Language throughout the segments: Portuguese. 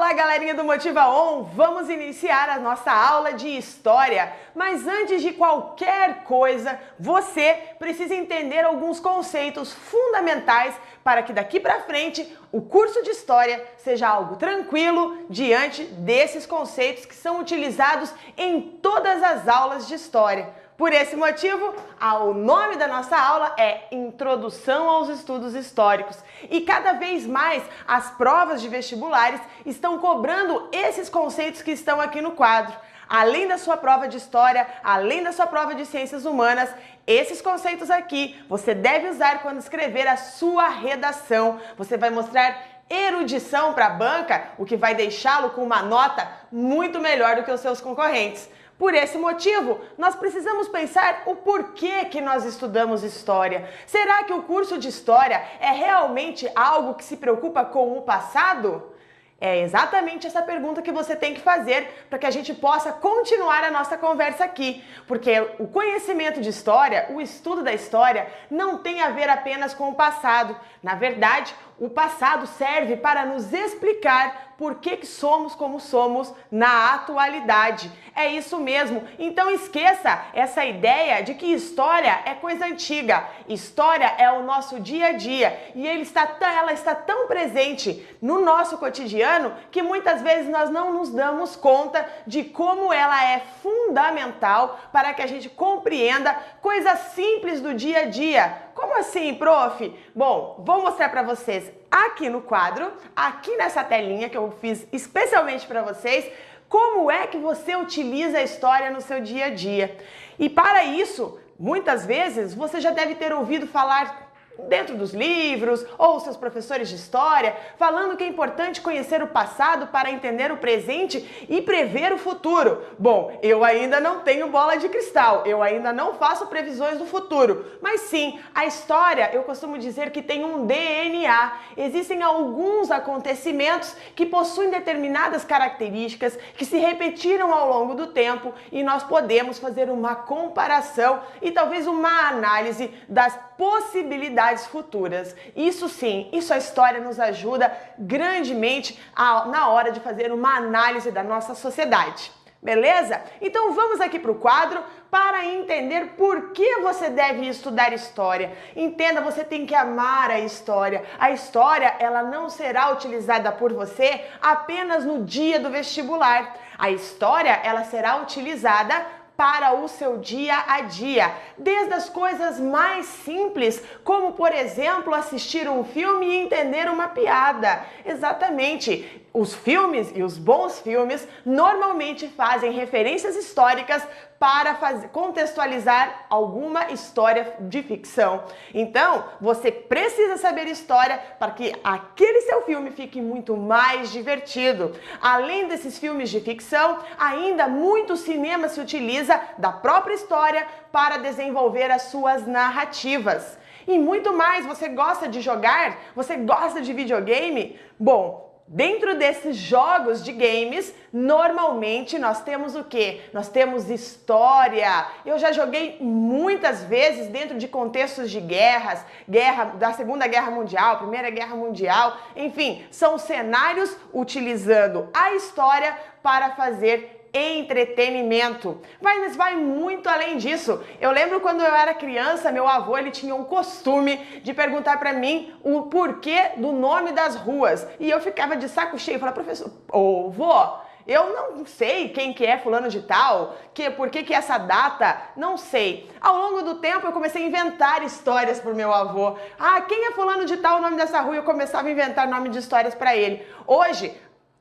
Olá, galerinha do Motiva On! Vamos iniciar a nossa aula de História. Mas antes de qualquer coisa, você precisa entender alguns conceitos fundamentais para que daqui para frente o curso de História seja algo tranquilo diante desses conceitos que são utilizados em todas as aulas de História. Por esse motivo, o nome da nossa aula é Introdução aos Estudos Históricos. E cada vez mais as provas de vestibulares estão cobrando esses conceitos que estão aqui no quadro. Além da sua prova de História, além da sua prova de Ciências Humanas, esses conceitos aqui você deve usar quando escrever a sua redação. Você vai mostrar erudição para a banca, o que vai deixá-lo com uma nota muito melhor do que os seus concorrentes. Por esse motivo, nós precisamos pensar o porquê que nós estudamos História. Será que o curso de História é realmente algo que se preocupa com o passado? É exatamente essa pergunta que você tem que fazer para que a gente possa continuar a nossa conversa aqui. Porque o conhecimento de História, o estudo da História, não tem a ver apenas com o passado. Na verdade, o passado serve para nos explicar por que somos como somos na atualidade. É isso mesmo. Então esqueça essa ideia de que História é coisa antiga. História é o nosso dia a dia e ela está tão presente no nosso cotidiano que muitas vezes nós não nos damos conta de como ela é fundamental para que a gente compreenda coisas simples do dia a dia. Como assim, prof? Bom, vou mostrar para vocês aqui no quadro, aqui nessa telinha que eu fiz especialmente para vocês, como é que você utiliza a História no seu dia a dia. E para isso, muitas vezes você já deve ter ouvido falar dentro dos livros ou seus professores de História, falando que é importante conhecer o passado para entender o presente e prever o futuro. Bom, eu ainda não tenho bola de cristal, eu ainda não faço previsões do futuro, mas sim, a História, eu costumo dizer que tem um DNA. Existem alguns acontecimentos que possuem determinadas características que se repetiram ao longo do tempo e nós podemos fazer uma comparação e talvez uma análise das possibilidades futuras. Isso sim, isso a História nos ajuda grandemente na hora de fazer uma análise da nossa sociedade. Beleza? Então vamos aqui para o quadro para entender por que você deve estudar História. Entenda, você tem que amar a História. A História, ela não será utilizada por você apenas no dia do vestibular. A História, ela será utilizada para o seu dia a dia, desde as coisas mais simples, como por exemplo assistir um filme e entender uma piada. Exatamente. Os filmes e os bons filmes normalmente fazem referências históricas para contextualizar alguma história de ficção. Então, você precisa saber história para que aquele seu filme fique muito mais divertido. Além desses filmes de ficção, ainda muito cinema se utiliza da própria história para desenvolver as suas narrativas. E muito mais. Você gosta de jogar? Você gosta de videogame? Bom, dentro desses jogos de games, normalmente nós temos o quê? Nós temos história. Eu já joguei muitas vezes dentro de contextos de guerra da Segunda Guerra Mundial, Primeira Guerra Mundial, enfim, são cenários utilizando a história para fazer entretenimento. Mas vai muito além disso. Eu lembro quando eu era criança, meu avô ele tinha um costume de perguntar para mim o porquê do nome das ruas. E eu ficava de saco cheio, falava, professor, vô, eu não sei quem que é fulano de tal, por que essa data, não sei. Ao longo do tempo eu comecei a inventar histórias pro meu avô. Quem é fulano de tal, o nome dessa rua? Eu começava a inventar nome de histórias para ele. Hoje,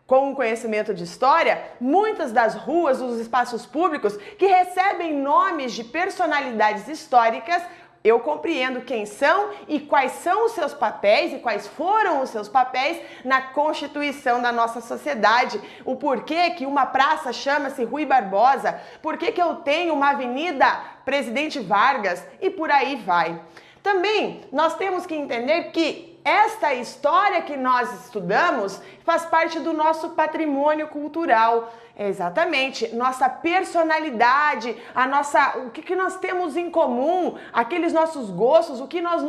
com o conhecimento de história, muitas das ruas, os espaços públicos que recebem nomes de personalidades históricas, eu compreendo quem são e quais são os seus papéis e quais foram os seus papéis na constituição da nossa sociedade. O porquê que uma praça chama-se Rui Barbosa, porquê que eu tenho uma avenida Presidente Vargas e por aí vai. Também nós temos que entender que esta história que nós estudamos faz parte do nosso patrimônio cultural. Exatamente, nossa personalidade, o que nós temos em comum, aqueles nossos gostos, o que nós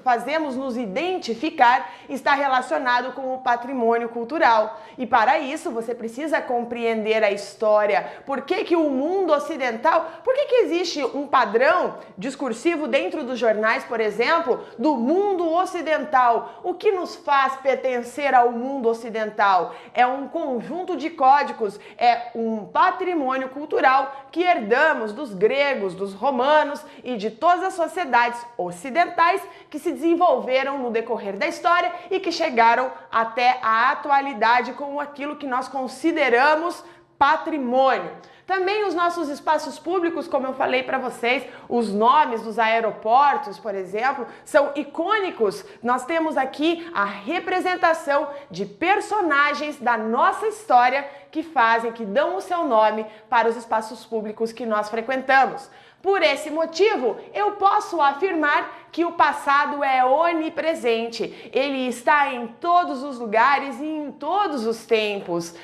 fazemos nos identificar está relacionado com o patrimônio cultural. E para isso você precisa compreender a história. Por que o mundo ocidental, por que existe um padrão discursivo dentro dos jornais, por exemplo, do mundo ocidental? O que nos faz pertencer ao mundo ocidental? É um conjunto de códigos, é um patrimônio cultural que herdamos dos gregos, dos romanos e de todas as sociedades ocidentais que se desenvolveram no decorrer da história e que chegaram até a atualidade com aquilo que nós consideramos patrimônio. Também os nossos espaços públicos, como eu falei para vocês, os nomes dos aeroportos, por exemplo, são icônicos. Nós temos aqui a representação de personagens da nossa história que dão o seu nome para os espaços públicos que nós frequentamos. Por esse motivo, eu posso afirmar que o passado é onipresente. Ele está em todos os lugares e em todos os tempos.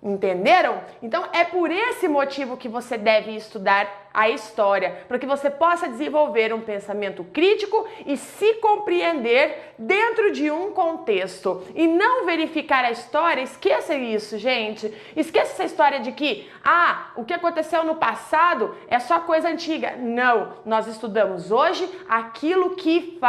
Entenderam? Então é por esse motivo que você deve estudar a história, para que você possa desenvolver um pensamento crítico e se compreender dentro de um contexto e não verificar a história. Esqueça isso, gente. Esqueça essa história de que o que aconteceu no passado é só coisa antiga. Não, nós estudamos hoje aquilo que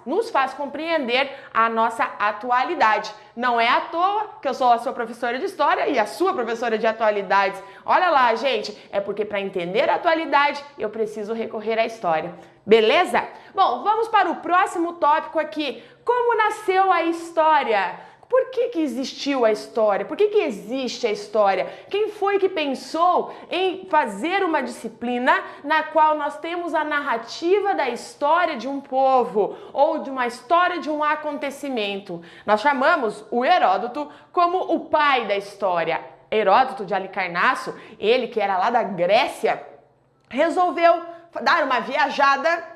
nos faz compreender a nossa atualidade. Não é à toa que eu sou a sua professora de história e a sua professora de atualidades. Olha lá, gente, é porque para entender a atualidade eu preciso recorrer à história. Beleza? Bom, vamos para o próximo tópico aqui. Como nasceu a história? Por que existiu a história? Por que existe a história? Quem foi que pensou em fazer uma disciplina na qual nós temos a narrativa da história de um povo ou de uma história de um acontecimento? Nós chamamos o Heródoto como o pai da história. Heródoto de Halicarnasso, ele que era lá da Grécia, resolveu dar uma viajada,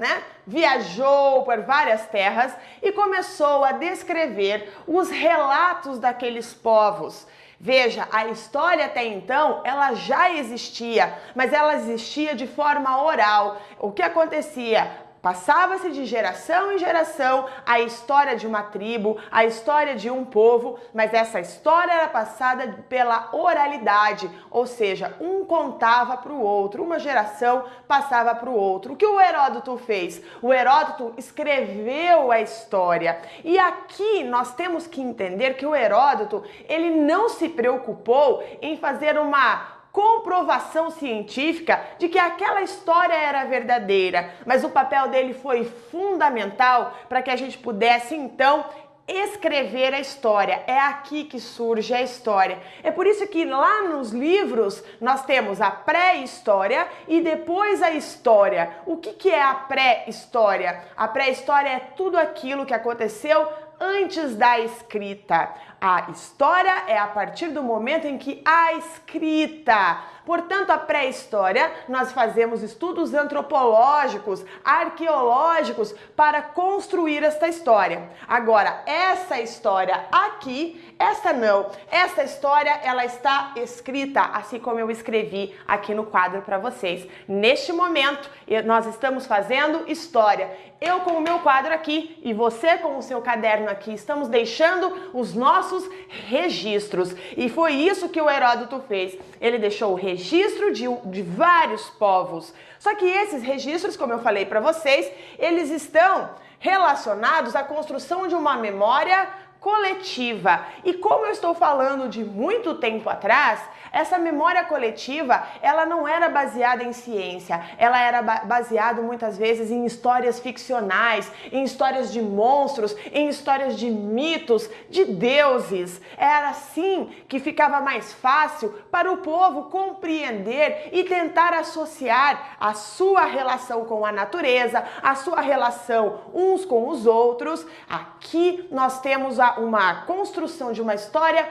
Viajou por várias terras e começou a descrever os relatos daqueles povos. Veja, a história até então, ela já existia, mas ela existia de forma oral. O que acontecia? Passava-se de geração em geração a história de uma tribo, a história de um povo, mas essa história era passada pela oralidade, ou seja, um contava para o outro, uma geração passava para o outro. O que o Heródoto fez? O Heródoto escreveu a história. E aqui nós temos que entender que o Heródoto, ele não se preocupou em fazer uma comprovação científica de que aquela história era verdadeira, mas o papel dele foi fundamental para que a gente pudesse então escrever a história. É aqui que surge a história. É por isso que lá nos livros nós temos a pré-história e depois a história. O que é a pré-história? A pré-história é tudo aquilo que aconteceu antes da escrita. A história é a partir do momento em que há escrita. Portanto, a pré-história, nós fazemos estudos antropológicos, arqueológicos para construir esta história. Agora, essa história aqui, essa não. Essa história, ela está escrita, assim como eu escrevi aqui no quadro para vocês. Neste momento, nós estamos fazendo história. Eu com o meu quadro aqui e você com o seu caderno aqui, estamos deixando os nossos registros. E foi isso que o Heródoto fez. Ele deixou o registro de vários povos. Só que esses registros, como eu falei para vocês, eles estão relacionados à construção de uma memória coletiva. E como eu estou falando de muito tempo atrás, essa memória coletiva, ela não era baseada em ciência, ela era baseada muitas vezes em histórias ficcionais, em histórias de monstros, em histórias de mitos, de deuses. Era assim que ficava mais fácil para o povo compreender e tentar associar a sua relação com a natureza, a sua relação uns com os outros. Aqui nós temos uma construção de uma história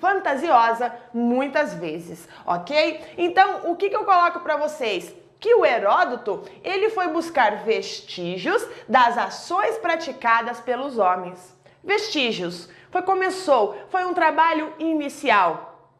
fantasiosa muitas vezes, ok? Então, o que eu coloco para vocês? Que o Heródoto, ele foi buscar vestígios das ações praticadas pelos homens. Vestígios. Foi um trabalho inicial.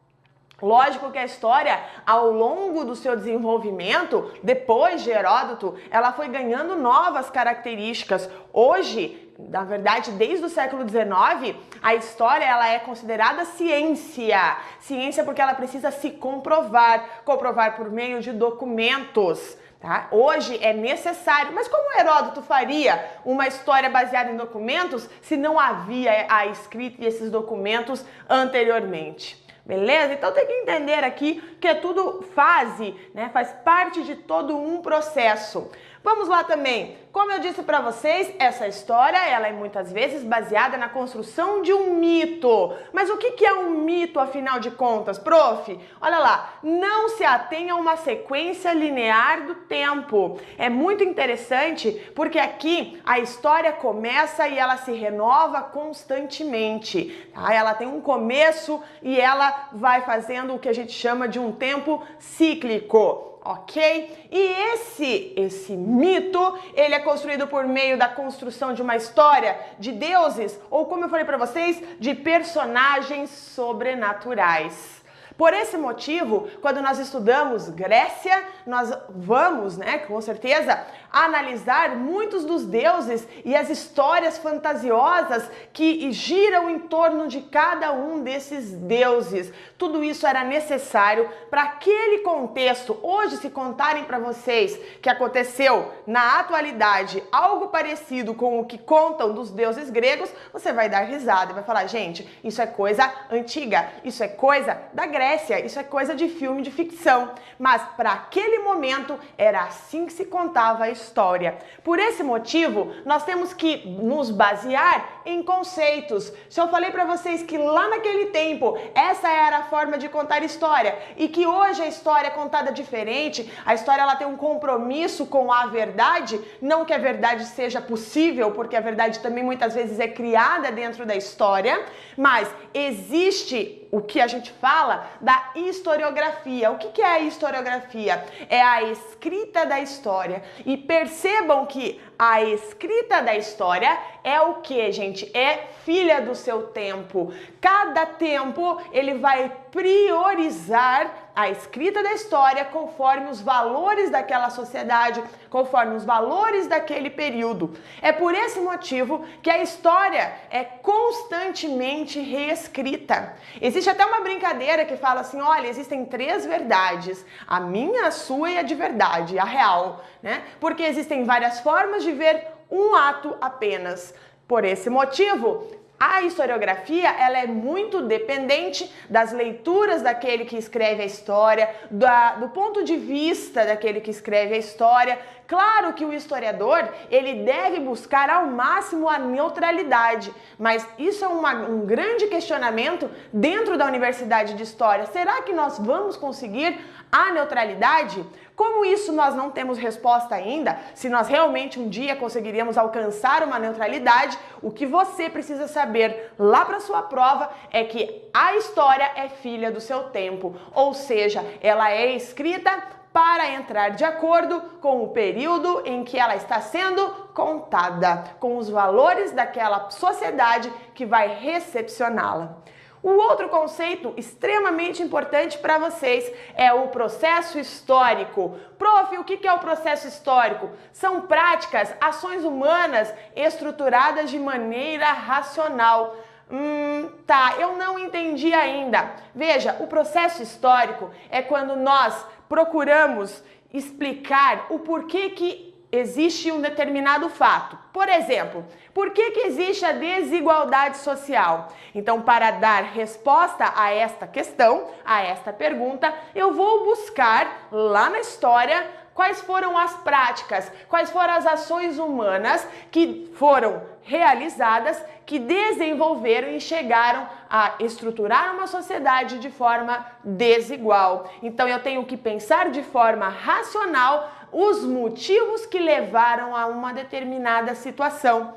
Lógico que a história, ao longo do seu desenvolvimento, depois de Heródoto, ela foi ganhando novas características. Hoje, na verdade, desde o século XIX, a história ela é considerada ciência. Ciência porque ela precisa se comprovar por meio de documentos. Tá? Hoje é necessário, mas como Heródoto faria uma história baseada em documentos se não havia a escrita e esses documentos anteriormente? Beleza? Então tem que entender aqui que é tudo fase, né? Faz parte de todo um processo. Vamos lá também. Como eu disse para vocês, essa história ela é muitas vezes baseada na construção de um mito. Mas o que é um mito, afinal de contas, prof? Olha lá, não se atenha a uma sequência linear do tempo. É muito interessante porque aqui a história começa e ela se renova constantemente. Tá? Ela tem um começo e ela vai fazendo o que a gente chama de um tempo cíclico. Ok? E esse mito, ele é construído por meio da construção de uma história de deuses, ou como eu falei para vocês, de personagens sobrenaturais. Por esse motivo, quando nós estudamos Grécia, nós vamos, né, com certeza, analisar muitos dos deuses e as histórias fantasiosas que giram em torno de cada um desses deuses. Tudo isso era necessário para aquele contexto. Hoje, se contarem para vocês que aconteceu na atualidade algo parecido com o que contam dos deuses gregos, você vai dar risada e vai falar, gente, isso é coisa antiga, isso é coisa da Grécia, isso é coisa de filme de ficção. Mas para aquele momento era assim que se contava a história. Por esse motivo, nós temos que nos basear em conceitos. Se eu falei para vocês que lá naquele tempo essa era a forma de contar história e que hoje a história é contada diferente, a história ela tem um compromisso com a verdade, não que a verdade seja possível, porque a verdade também muitas vezes é criada dentro da história, mas existe o que a gente fala da historiografia. O que é a historiografia? É a escrita da história. E percebam que a escrita da história é o que, gente? É filha do seu tempo. Cada tempo ele vai priorizar a escrita da história conforme os valores daquela sociedade, conforme os valores daquele período. É por esse motivo que a história é constantemente reescrita. Existe até uma brincadeira que fala assim, olha, existem 3 verdades, a minha, a sua e a de verdade, a real, né? Porque existem várias formas de ver um ato apenas. Por esse motivo, a historiografia ela é muito dependente das leituras daquele que escreve a história, do ponto de vista daquele que escreve a história. Claro que o historiador ele deve buscar ao máximo a neutralidade, mas isso é um grande questionamento dentro da Universidade de História. Será que nós vamos conseguir a neutralidade? Como isso nós não temos resposta ainda, se nós realmente um dia conseguiríamos alcançar uma neutralidade, o que você precisa saber lá para sua prova é que a história é filha do seu tempo, ou seja, ela é escrita para entrar de acordo com o período em que ela está sendo contada, com os valores daquela sociedade que vai recepcioná-la. O outro conceito extremamente importante para vocês é o processo histórico. Prof, o que é o processo histórico? São práticas, ações humanas estruturadas de maneira racional. Tá, eu não entendi ainda. Veja, o processo histórico é quando nós procuramos explicar o porquê que existe um determinado fato. Por exemplo, por que existe a desigualdade social? Então, para dar resposta a esta questão, a esta pergunta, eu vou buscar lá na história quais foram as práticas, quais foram as ações humanas que foram realizadas, que desenvolveram e chegaram a estruturar uma sociedade de forma desigual. Então eu tenho que pensar de forma racional os motivos que levaram a uma determinada situação.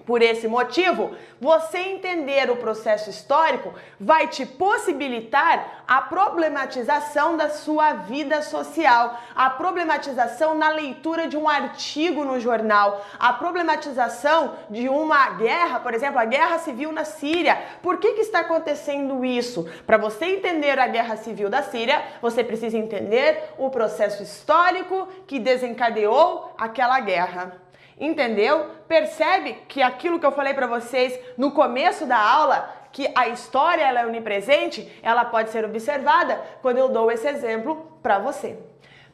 Por esse motivo, você entender o processo histórico vai te possibilitar a problematização da sua vida social, a problematização na leitura de um artigo no jornal, a problematização de uma guerra, por exemplo, a guerra civil na Síria. Por que está acontecendo isso? Para você entender a guerra civil da Síria, você precisa entender o processo histórico que desencadeou aquela guerra. Entendeu? Percebe que aquilo que eu falei para vocês no começo da aula, que a história ela é onipresente, ela pode ser observada quando eu dou esse exemplo para você.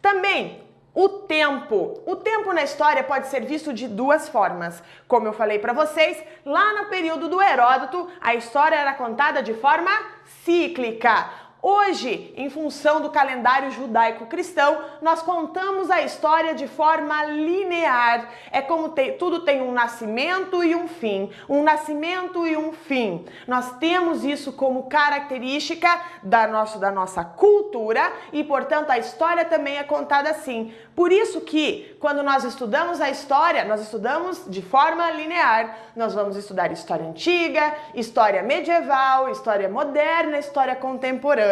Também, o tempo na história pode ser visto de duas formas. Como eu falei para vocês, lá no período do Heródoto, a história era contada de forma cíclica. Hoje, em função do calendário judaico-cristão, nós contamos a história de forma linear. É como tudo tem um nascimento e um fim. Um nascimento e um fim. Nós temos isso como característica da nossa cultura e, portanto, a história também é contada assim. Por isso que, quando nós estudamos a história, nós estudamos de forma linear. Nós vamos estudar história antiga, história medieval, história moderna, história contemporânea.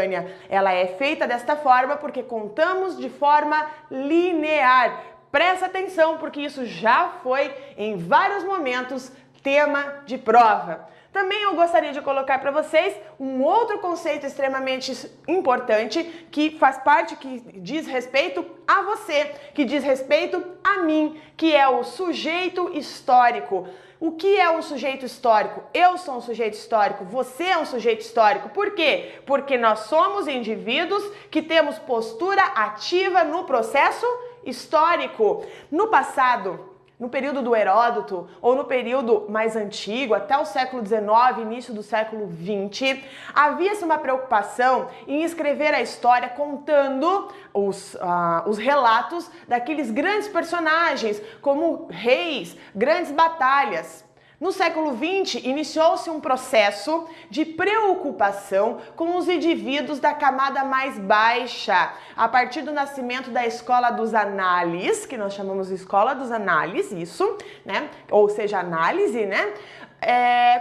Ela é feita desta forma porque contamos de forma linear. Presta atenção, porque isso já foi, em vários momentos, tema de prova. Também eu gostaria de colocar para vocês um outro conceito extremamente importante que faz parte, que diz respeito a você, que diz respeito a mim, que é o sujeito histórico. O que é um sujeito histórico? Eu sou um sujeito histórico, você é um sujeito histórico. Por quê? Porque nós somos indivíduos que temos postura ativa no processo histórico. No passado, no período do Heródoto, ou no período mais antigo, até o século XIX, início do século XX, havia-se uma preocupação em escrever a história contando os relatos daqueles grandes personagens, como reis, grandes batalhas. No século XX, iniciou-se um processo de preocupação com os indivíduos da camada mais baixa, a partir do nascimento da Escola dos Análises, que nós chamamos de Escola dos Análises, isso, né? Ou seja, análise, né?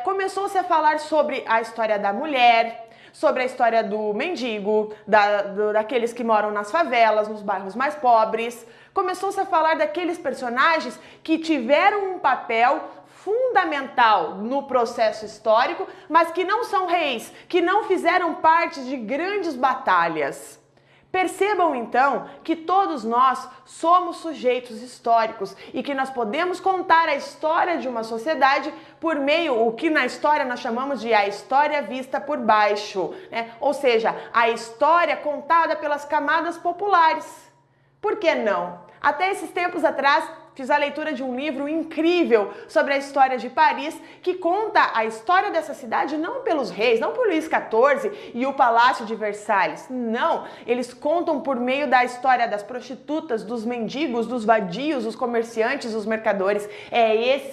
Começou-se a falar sobre a história da mulher, sobre a história do mendigo, daqueles que moram nas favelas, nos bairros mais pobres. Começou-se a falar daqueles personagens que tiveram um papel fundamental no processo histórico, mas que não são reis, que não fizeram parte de grandes batalhas. Percebam então que todos nós somos sujeitos históricos e que nós podemos contar a história de uma sociedade por meio, o que na história nós chamamos de a história vista por baixo, né? Ou seja, a história contada pelas camadas populares. Por que não? Até esses tempos atrás, fiz a leitura de um livro incrível sobre a história de Paris, que conta a história dessa cidade não pelos reis, não por Luís XIV e o Palácio de Versalhes. Não, eles contam por meio da história das prostitutas, dos mendigos, dos vadios, dos comerciantes, dos mercadores.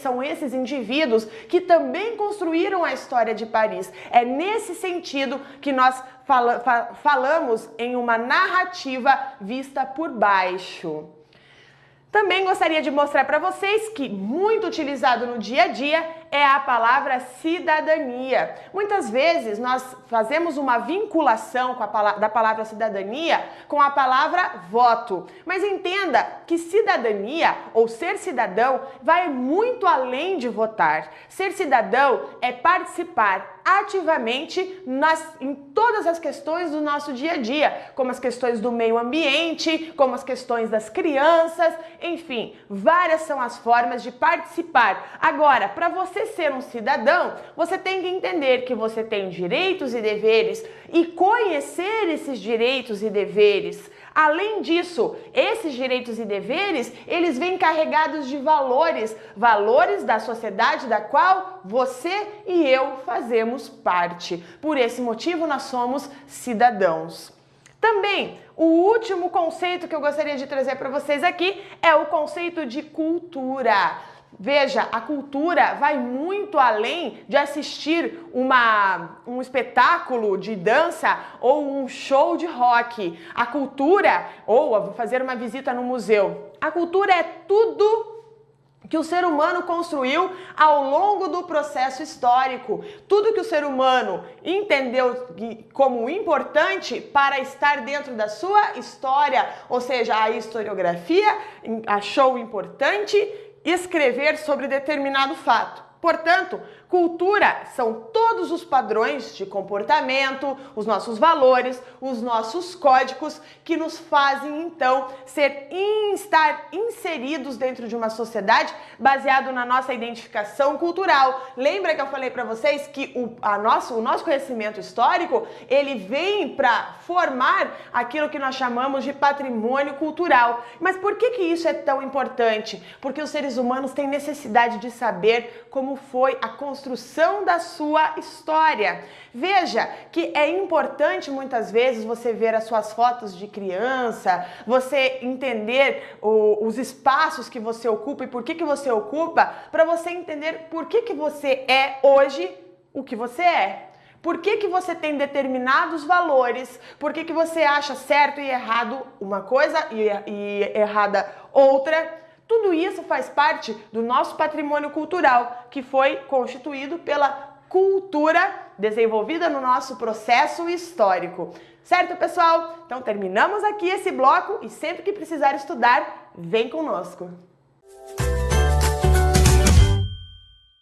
São esses indivíduos que também construíram a história de Paris. É nesse sentido que nós falamos em uma narrativa vista por baixo. Também gostaria de mostrar para vocês que muito utilizado no dia a dia é a palavra cidadania. Muitas vezes nós fazemos uma vinculação da palavra cidadania com a palavra voto. Mas entenda que cidadania ou ser cidadão vai muito além de votar. Ser cidadão é participar ativamente em todas as questões do nosso dia a dia, como as questões do meio ambiente, como as questões das crianças, enfim, várias são as formas de participar. Agora, para você ser um cidadão, você tem que entender que você tem direitos e deveres e conhecer esses direitos e deveres. Além disso, esses direitos e deveres, eles vêm carregados de valores da sociedade da qual você e eu fazemos parte. Por esse motivo, nós somos cidadãos. Também, o último conceito que eu gostaria de trazer para vocês aqui é o conceito de cultura. Veja, a cultura vai muito além de assistir um espetáculo de dança ou um show de rock. A cultura, ou fazer uma visita no museu, a cultura é tudo que o ser humano construiu ao longo do processo histórico. Tudo que o ser humano entendeu como importante para estar dentro da sua história, ou seja, a historiografia achou importante escrever sobre determinado fato. Portanto, cultura são todos os padrões de comportamento, os nossos valores, os nossos códigos que nos fazem então estar inseridos dentro de uma sociedade baseado na nossa identificação cultural. Lembra que eu falei para vocês que o nosso conhecimento histórico, ele vem para formar aquilo que nós chamamos de patrimônio cultural. Mas por que isso é tão importante? Porque os seres humanos têm necessidade de saber como foi a construção da sua história. Veja que é importante muitas vezes você ver as suas fotos de criança, você entender os espaços que você ocupa e por que você ocupa, para você entender por que você é hoje o que você é. Por que você tem determinados valores, por que você acha certo e errado uma coisa e errada outra. Tudo isso faz parte do nosso patrimônio cultural, que foi constituído pela cultura desenvolvida no nosso processo histórico. Certo, pessoal? Então terminamos aqui esse bloco e sempre que precisar estudar, vem conosco!